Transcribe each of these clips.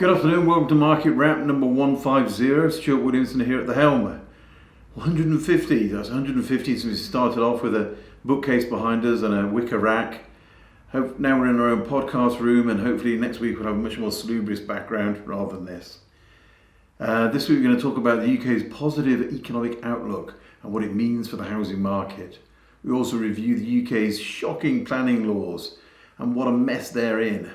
Good afternoon, welcome to Market Wrap number 150. Stuart Williamson here at the helm. 150, that's 150 since we started off with a bookcase behind us and a wicker rack. Now we're in our own podcast room, and hopefully next week we'll have a much more salubrious background rather than this. This week we're going to talk about the UK's positive economic outlook and what it means for the housing market. We also review the UK's shocking planning laws and what a mess they're in.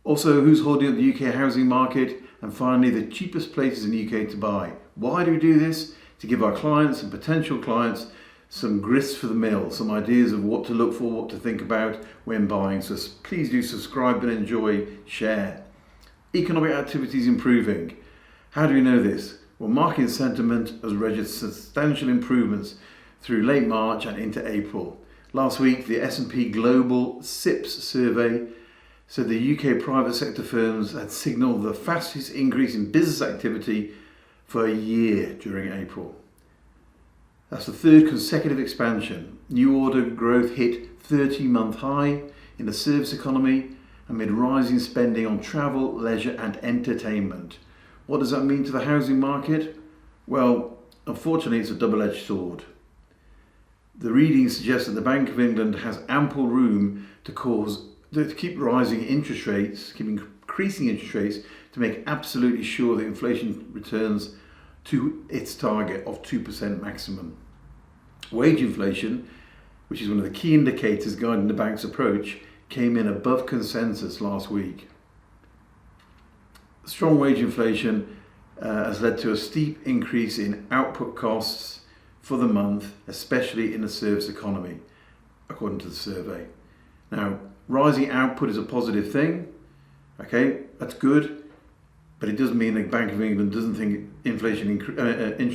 Also, who's holding up the UK housing market, and finally the cheapest places in the UK to buy. Why do we do this? To give our clients and potential clients some grist for the mill, some ideas of what to look for, what to think about when buying. So please do subscribe and enjoy, share. Economic activity is improving. How do we know this? Well, market sentiment has registered substantial improvements through late March and into April. Last week, the S&P Global SIPS survey said the UK private sector firms had signalled the fastest increase in business activity for a year during April. That's the third consecutive expansion. New order growth hit 30-month high in the service economy amid rising spending on travel, leisure and entertainment. What does that mean to the housing market? Well, unfortunately, it's a double-edged sword. The readings suggest that the Bank of England has ample room to keep rising interest rates, keep increasing interest rates to make absolutely sure that inflation returns to its target of 2% maximum. Wage inflation, which is one of the key indicators guiding the bank's approach, came in above consensus last week. Strong wage inflation has led to a steep increase in output costs for the month, especially in the service economy, according to the survey. Now, rising output is a positive thing, okay, that's good, but it doesn't mean the Bank of England doesn't think interest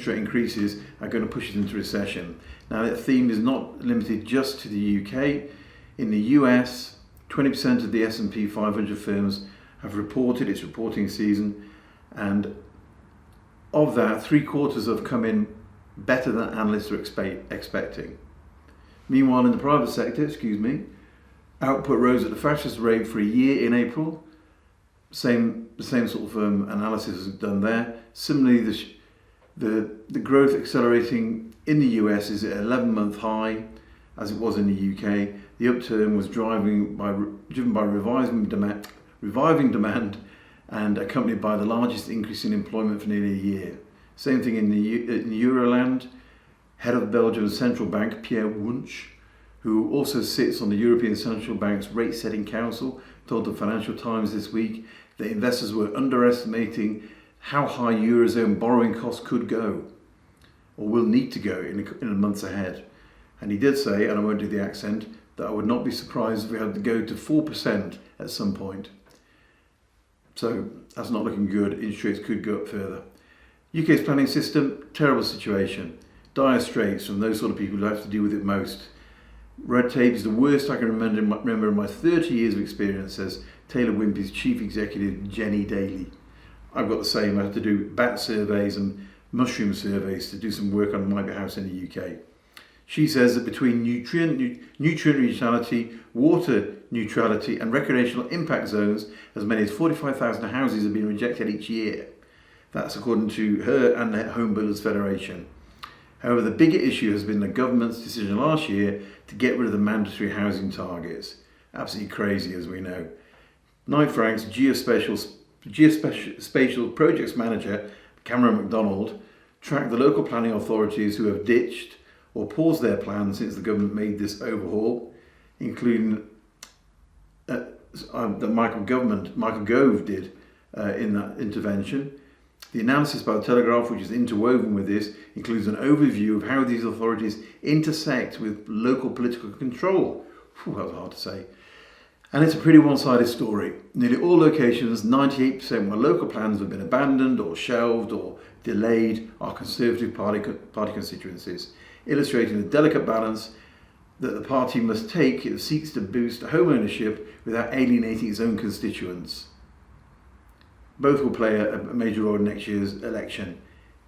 rate increases are going to push it into recession. Now, that theme is not limited just to the UK. In the US, 20% of the S&P 500 firms have reported its reporting season, and of that, 3/4 have come in better than analysts are expecting. Meanwhile, in the private sector, output rose at the fastest rate for a year in April. The same sort of analysis is done there. Similarly, the growth accelerating in the US is at an 11-month high, as it was in the UK. The upturn was driven by reviving demand and accompanied by the largest increase in employment for nearly a year. Same thing in Euroland. Head of Belgium's central bank, Pierre Wunsch, who also sits on the European Central Bank's rate-setting council, told the Financial Times this week that investors were underestimating how high Eurozone borrowing costs could go, or will need to go in the months ahead. And he did say, and I won't do the accent, that I would not be surprised if we had to go to 4% at some point. So that's not looking good. Interest rates could go up further. UK's planning system, terrible situation. Dire straits from those sort of people who have to deal with it most. Red tape is the worst I can remember in my 30 years of experience, says Taylor Wimpey's chief executive, Jenny Daly. I've got the same. I had to do bat surveys and mushroom surveys to do some work on my house in the UK. She says that between nutrient neutrality, water neutrality and recreational impact zones, as many as 45,000 houses have been rejected each year. That's according to her and the Home Builders Federation. However, the bigger issue has been the government's decision last year to get rid of the mandatory housing targets. Absolutely crazy, as we know. Knight Frank's geospatial projects manager, Cameron MacDonald, tracked the local planning authorities who have ditched or paused their plans since the government made this overhaul, including that Michael Gove did in that intervention. The analysis by the Telegraph, which is interwoven with this, includes an overview of how these authorities intersect with local political control. That was hard to say. And it's a pretty one-sided story. Nearly all locations, 98% where local plans have been abandoned or shelved or delayed, are Conservative Party constituencies, illustrating the delicate balance that the party must take if it seeks to boost home ownership without alienating its own constituents. Both will play a major role in next year's election.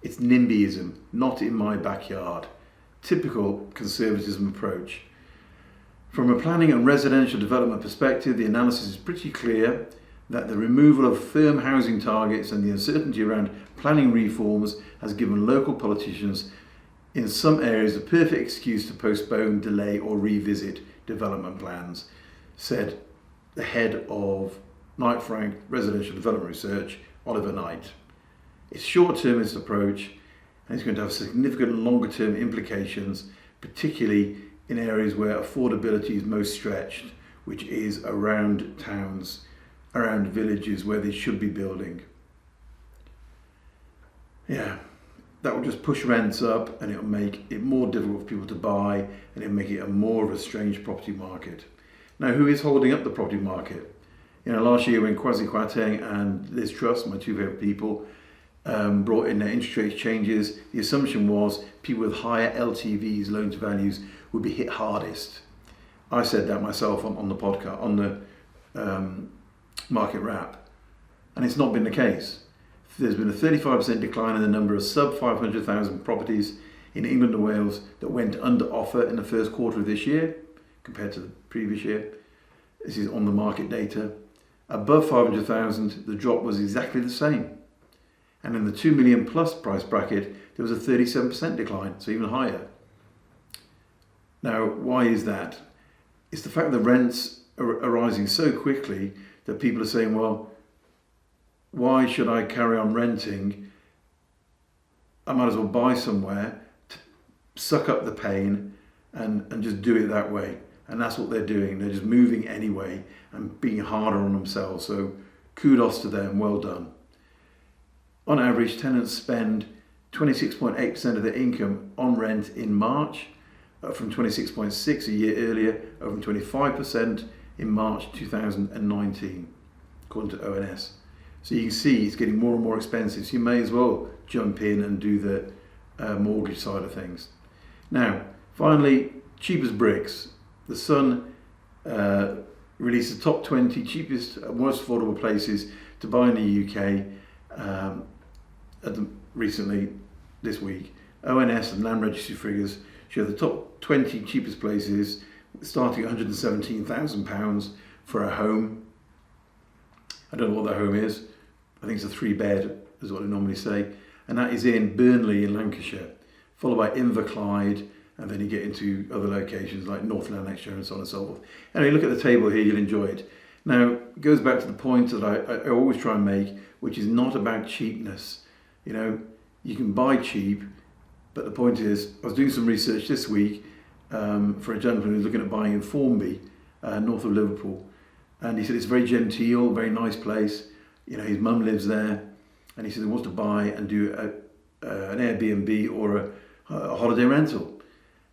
It's NIMBYism, not in my backyard. Typical conservatism approach. From a planning and residential development perspective, the analysis is pretty clear. that the removal of firm housing targets and the uncertainty around planning reforms has given local politicians in some areas a perfect excuse to postpone, delay or revisit development plans, said the head of Knight Frank Residential Development Research, Oliver Knight. It's short-termist approach and it's going to have significant longer-term implications, particularly in areas where affordability is most stretched, which is around towns, around villages where they should be building. Yeah, that will just push rents up and it'll make it more difficult for people to buy and it'll make it more of a strange property market. Now, who is holding up the property market? Last year when Kwasi Kwarteng and Liz Truss, my two favourite people, brought in their interest rate changes, the assumption was people with higher LTVs, loan to values, would be hit hardest. I said that myself on the podcast, on the Market Wrap, and it's not been the case. There's been a 35% decline in the number of sub 500,000 properties in England and Wales that went under offer in the first quarter of this year compared to the previous year. This is on the market data. Above 500,000, the drop was exactly the same. And in the 2 million plus price bracket, there was a 37% decline, so even higher. Now, why is that? It's the fact that rents are rising so quickly that people are saying, well, why should I carry on renting? I might as well buy somewhere to suck up the pain and just do it that way. And that's what they're doing. They're just moving anyway and being harder on themselves. So kudos to them, well done. On average, tenants spend 26.8% of their income on rent in March, up from 26.6% a year earlier, up from 25% in March 2019, according to ONS. So you can see it's getting more and more expensive. So you may as well jump in and do the mortgage side of things. Now, finally, cheap as bricks. The Sun released the top 20 cheapest and most affordable places to buy in the UK recently this week. ONS and Land Registry figures show the top 20 cheapest places starting at £117,000 for a home. I don't know what that home is. I think it's a 3-bed, is what they normally say. And that is in Burnley in Lancashire, followed by Inverclyde, and then you get into other locations like North Lanarkshire and so on and so forth. Anyway, look at the table here, you'll enjoy it. Now, it goes back to the point that I always try and make, which is not about cheapness. You can buy cheap, but the point is, I was doing some research this week for a gentleman who's looking at buying in Formby, north of Liverpool. And he said it's very genteel, very nice place. His mum lives there. And he said he wants to buy and do an Airbnb or a holiday rental.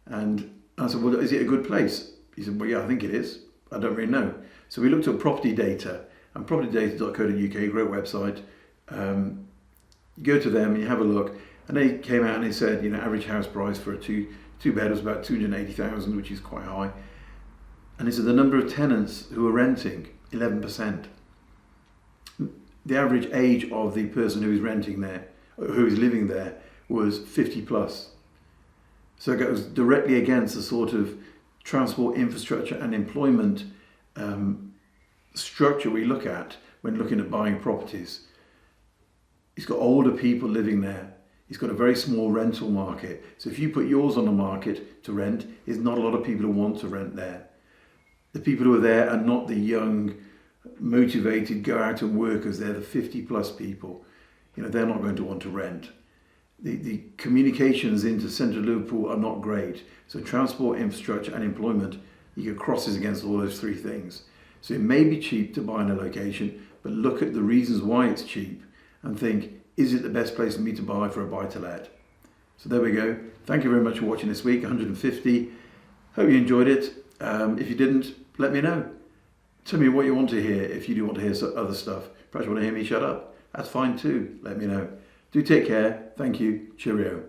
And I said, well, is it a good place? He said, well, yeah, I think it is. I don't really know. So we looked at property data, and propertydata.co.uk, great website. You go to them and you have a look, and they came out and they said, average house price for a two-bed was about 280,000, which is quite high. And they said the number of tenants who are renting, 11%. The average age of the person who is renting there, who is living there, was 50 plus. So it goes directly against the sort of transport infrastructure and employment structure we look at when looking at buying properties. It's got older people living there. It's got a very small rental market. So if you put yours on the market to rent, there's not a lot of people who want to rent there. The people who are there are not the young, motivated, go out and workers. They're the 50 plus people. They're not going to want to rent. The communications into central Liverpool are not great. So transport, infrastructure and employment, you get crosses against all those three things. So it may be cheap to buy in a location, but look at the reasons why it's cheap and think, is it the best place for me to buy for a buy-to-let? So there we go. Thank you very much for watching this week, 150. Hope you enjoyed it. If you didn't, let me know. Tell me what you want to hear. If you do want to hear some other stuff, perhaps you want to hear me shut up, that's fine too. Let me know. Do take care. Thank you. Cheerio.